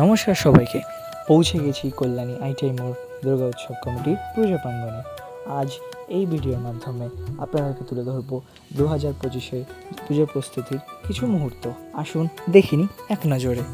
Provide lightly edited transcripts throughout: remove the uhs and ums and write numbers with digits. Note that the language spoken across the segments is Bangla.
নমস্কার সবাইকে। পৌঁছে গেছি কল্যাণী আইটিআই মোড় দুর্গা উৎসব কমিটির পুজো প্রাঙ্গণে। আজ এই ভিডিওর মাধ্যমে আপনাদেরকে তুলে ধরবো 2025-এর পুজোর প্রস্তুতির কিছু মুহূর্ত। আসুন দেখিনি এক নজরে।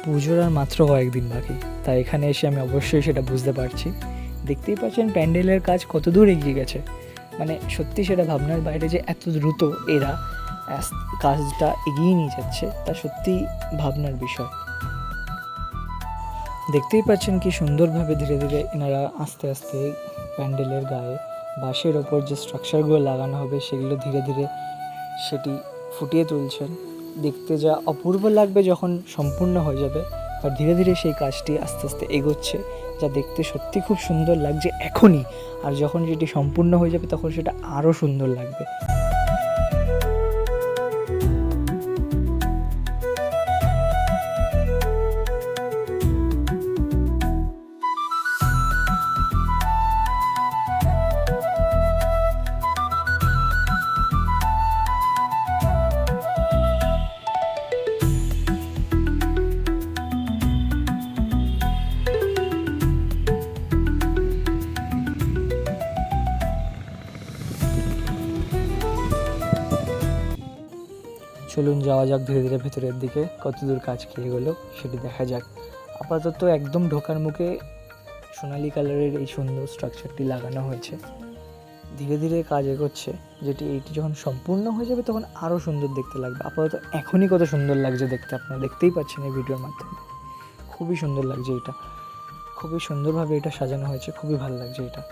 পুজোর আর মাত্র কয়েকদিন বাকি, তাই এখানে এসে আমি অবশ্যই সেটা বুঝতে পারছি। দেখতেই পাচ্ছেন প্যান্ডেলের কাজ কত দূর এগিয়ে গেছে। মানে সত্যি সেটা ভাবনার বাইরে যে এত দ্রুত এরা কাজটা এগিয়ে নিয়ে যাচ্ছে, তা সত্যিই ভাবনার বিষয়। দেখতেই পাচ্ছেন কি সুন্দরভাবে ধীরে ধীরে এনারা আস্তে আস্তে প্যান্ডেলের গায়ে বাঁশের ওপর যে স্ট্রাকচারগুলো লাগানো হবে সেগুলো ধীরে ধীরে সেটি ফুটিয়ে তুলছেন। দেখতে যা অপূর্ব লাগবে যখন সম্পূর্ণ হয়ে যাবে, আর ধীরে ধীরে সেই কাজটি আস্তে আস্তে এগোচ্ছে, যা দেখতে সত্যি খুব সুন্দর লাগছে এখনই। আর যখন যেটি সম্পূর্ণ হয়ে যাবে তখন সেটা আরও সুন্দর লাগবে। চলুন যাওয়া যাক ধীরে ধীরে ভেতরের দিকে, কতদূর কাজ খেয়ে গেলো সেটি দেখা যাক। আপাতত একদম ঢোকার মুখে সোনালি কালারের এই সুন্দর স্ট্রাকচারটি লাগানো হয়েছে। ধীরে ধীরে কাজ এগোচ্ছে, যেটি এইটি যখন সম্পূর্ণ হয়ে যাবে তখন আরও সুন্দর দেখতে লাগবে। আপাতত এখনই কত সুন্দর লাগছে দেখতে, আপনারা দেখতেই পাচ্ছেন এই ভিডিওর মাধ্যমে। খুবই সুন্দর লাগছে এটা, খুবই সুন্দরভাবে এটা সাজানো হয়েছে, খুবই ভালো লাগছে এটা।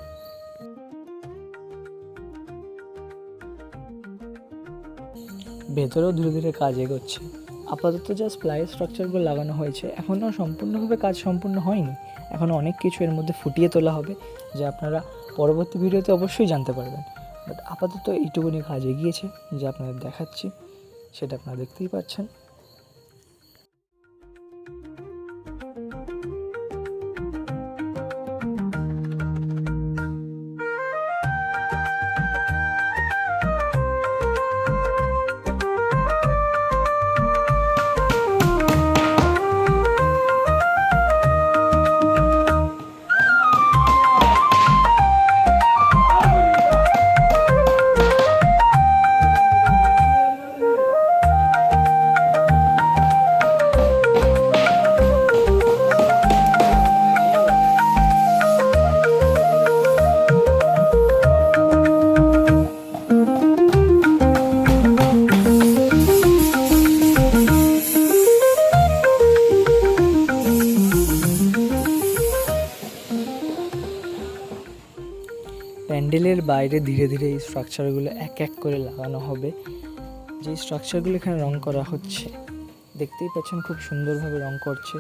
ভেতরেও ধীরে ধীরে কাজ এগোচ্ছে। আপাতত জাস্ট প্লাই স্ট্রাকচারগুলো লাগানো হয়েছে, এখনও সম্পূর্ণভাবে কাজ সম্পূর্ণ হয়নি। এখনও অনেক কিছু এর মধ্যে ফুটিয়ে তোলা হবে, যা আপনারা পরবর্তী ভিডিওতে অবশ্যই জানতে পারবেন। বাট আপাতত এইটুকুনি কাজ এগিয়েছে, যা আপনাদের দেখাচ্ছি, সেটা আপনারা দেখতেই পাচ্ছেন। প্যান্ডেলের বাইরে ধীরে ধীরে এই স্ট্রাকচারগুলো এক এক করে লাগানো হবে। যে স্ট্রাকচারগুলো এখানে রং করা হচ্ছে, দেখতেই পাচ্ছেন খুব সুন্দরভাবে রং করছে।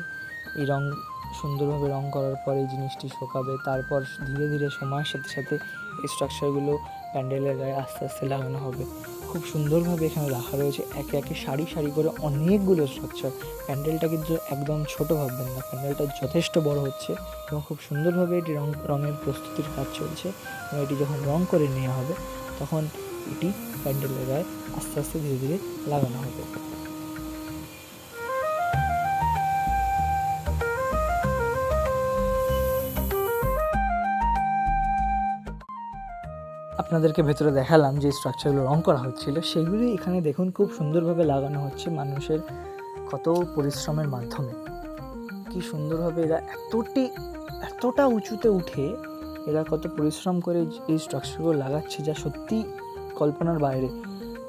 এই রং সুন্দরভাবে রং করার পর এই জিনিসটি শুকাবে, তারপর ধীরে ধীরে সময়ের সাথে সাথে এই স্ট্রাকচারগুলো প্যান্ডেলের গায়ে আস্তে আস্তে লাগানো হবে। খুব সুন্দরভাবে এখানে রাখা রয়েছে একে একে সারি সারি করে অনেকগুলো স্ট্রাকচার। প্যান্ডেলটা কিন্তু একদম ছোট ভাববেন না, প্যান্ডেলটা যথেষ্ট বড় হচ্ছে এবং খুব সুন্দরভাবে এটি রঙের প্রস্তুতির কাজ চলছে। এবং এটি যখন রং করে নেওয়া হবে তখন এটি প্যান্ডেলের গায়ে আস্তে আস্তে ধীরে ধীরে লাগানো হবে। আপনাদেরকে ভেতরে দেখালাম যে স্ট্রাকচারগুলো রং করা হচ্ছিল, সেগুলি এখানে দেখুন খুব সুন্দরভাবে লাগানো হচ্ছে মানুষের কত পরিশ্রমের মাধ্যমে। কি সুন্দরভাবে এরা এতটা উঁচুতে উঠে এরা কত পরিশ্রম করে এই স্ট্রাকচারগুলো লাগাচ্ছে, যা সত্যি কল্পনার বাইরে।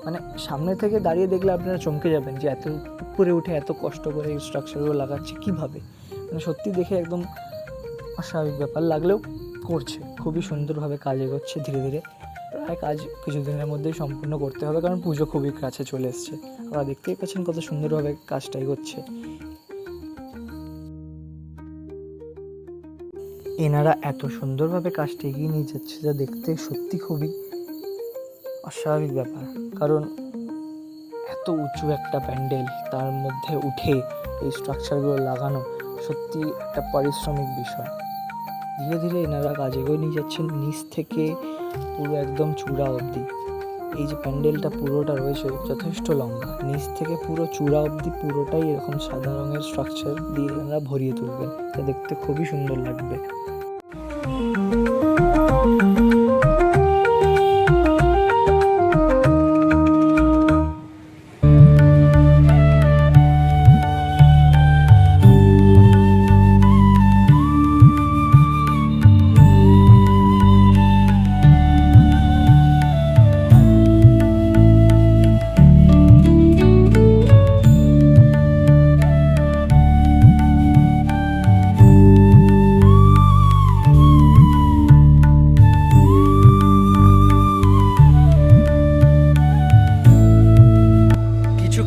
মানে সামনে থেকে দাঁড়িয়ে দেখলে আপনারা চমকে যাবেন যে এত উপরে উঠে এত কষ্ট করে এই স্ট্রাকচারগুলো লাগাচ্ছে কীভাবে। মানে সত্যি দেখে একদম অস্বাভাবিক ব্যাপার লাগলেও করছে। খুবই সুন্দরভাবে কাজ এগোচ্ছে ধীরে ধীরে। প্রায় কাজ কিছুদিনের মধ্যেই সম্পূর্ণ করতে হবে, কারণ পুজো খুবই কাছে চলে এসছে। আপনারা দেখতেই পাচ্ছেন কত সুন্দরভাবে কাজটা এগোচ্ছে। এনারা এত সুন্দরভাবে কাজটা এগিয়ে নিয়ে যাচ্ছে যা দেখতে সত্যি খুবই অস্বাভাবিক ব্যাপার, কারণ এত উঁচু একটা প্যান্ডেল তার মধ্যে উঠে এই স্ট্রাকচারগুলো লাগানো সত্যি একটা পারিশ্রমিক বিষয়। ধীরে ধীরে এনারা কাজ এগিয়ে নিয়ে যাচ্ছেন নিচ থেকে পুরো একদম চূড়া অবধি। এই যে প্যান্ডেলটা পুরোটা রয়েছে যথেষ্ট লম্বা, নিচ থেকে পুরো চূড়া অবধি পুরোটাই এরকম সাদা রঙের স্ট্রাকচার দিয়ে এনারা ভরিয়ে তুলবেন, তা দেখতে খুবই সুন্দর লাগবে।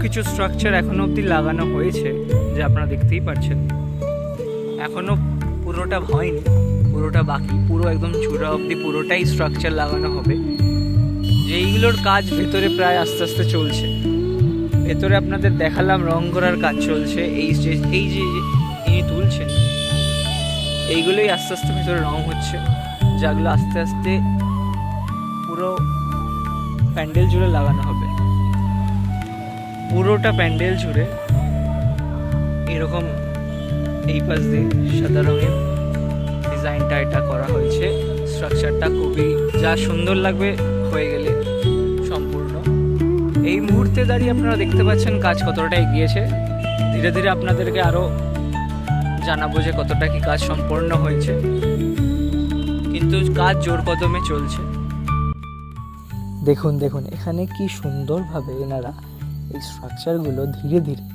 কিছু স্ট্রাকচার এখনো অবধি লাগানো হয়েছে, যে আপনারা দেখতেই পাচ্ছেন, এখনো পুরোটা হয়নি, পুরোটা বাকি। পুরো একদম চূড়া অবধি পুরোটাই স্ট্রাকচার লাগানো হবে। যেইগুলোর কাজ ভেতরে প্রায় আস্তে আস্তে চলছে। ভেতরে আপনাদের দেখালাম রং করার কাজ চলছে। এই যে ইনি তুলছেন, এইগুলোই আস্তে আস্তে ভেতরে রং হচ্ছে, যেগুলো আস্তে আস্তে পুরো প্যান্ডেল জুড়ে লাগানো হবে। পুরোটা প্যান্ডেল জুড়ে এরকম এই পাশ দিয়ে সাদা রঙের ডিজাইনটা এটা করা হয়েছে। স্ট্রাকচারটা খুবই যা সুন্দর লাগবে হয়ে গেলে সম্পূর্ণ। এই মুহূর্তে দাঁড়িয়ে আপনারা দেখতে পাচ্ছেন কাজ কতটা এগিয়েছে। ধীরে ধীরে আপনাদেরকে আরও জানাবো যে কতটা কি কাজ সম্পূর্ণ হয়েছে, কিন্তু কাজ জোর কদমে চলছে। দেখুন দেখুন এখানে কি সুন্দরভাবে এনারা এই স্ট্রাকচারগুলো ধীরে ধীরে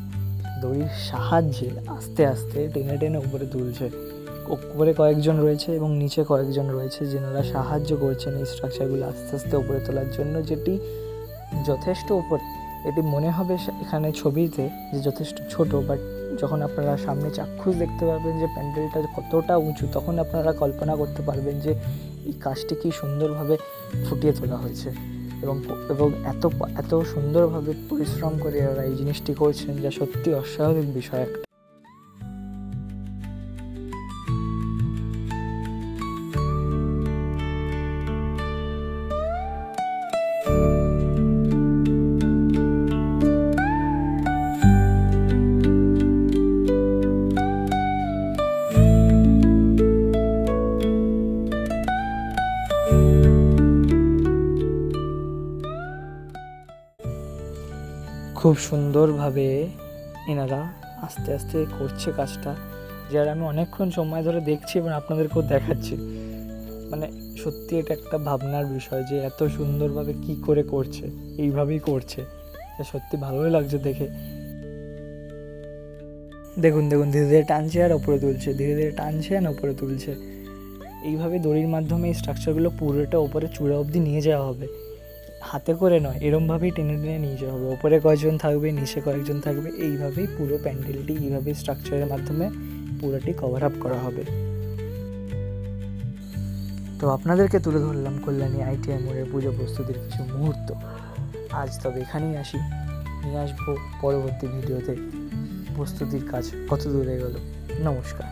দড়ির সাহায্যে আস্তে আস্তে টেনে টেনে উপরে তুলছে। উপরে কয়েকজন রয়েছে এবং নিচে কয়েকজন রয়েছে যেনারা সাহায্য করছেন এই স্ট্রাকচারগুলো আস্তে আস্তে উপরে তোলার জন্য, যেটি যথেষ্ট উপরে। এটি মনে হবে এখানে ছবিতে যে যথেষ্ট ছোট, বাট যখন আপনারা সামনে চাক্ষুষ দেখতে পারবেন যে প্যান্ডেলটা কতটা উঁচু, তখন আপনারা কল্পনা করতে পারবেন যে এই কাজটি কি সুন্দরভাবে ফুটিয়ে তোলা হয়েছে। এবং এত সুন্দরভাবে পরিশ্রম করে এরা এই জিনিসটি করছেন, যা সত্যি অস্বাভাবিক বিষয় একটা। খুব সুন্দরভাবে এনারা আস্তে আস্তে করছে কাজটা, যার আমি অনেকক্ষণ সময় ধরে দেখছি এবং আপনাদেরকেও দেখাচ্ছি। মানে সত্যি এটা একটা ভাবনার বিষয় যে এত সুন্দরভাবে কি করে করছে, এইভাবেই করছে, সত্যি ভালোই লাগছে দেখে। দেখুন দেখুন ধীরে ধীরে টানছে আর ওপরে তুলছে, ধীরে ধীরে টানছে আর ওপরে তুলছে। এইভাবে দড়ির মাধ্যমে এই স্ট্রাকচারগুলো পুরোটা ওপরে চূড়া অবধি নিয়ে যাওয়া হবে, হাতে করে নয়, এরমভাবেই টেনে টেনে নিয়ে যাওয়া হবে। ওপরে কয়েকজন থাকবে, নিচে কয়েকজন থাকবে, এইভাবেই পুরো প্যান্ডেলটি এইভাবে স্ট্রাকচারের মাধ্যমে পুরোটি কভার আপ করা হবে। তো আপনাদেরকে তুলে ধরলাম কল্যাণী ITI মোড়ের পুজো প্রস্তুতির কিছু মুহূর্ত। আজ তবে এখানেই আসি, নিয়ে আসবো পরবর্তী ভিডিওতে প্রস্তুতির কাজ কত দূরে গেল। নমস্কার।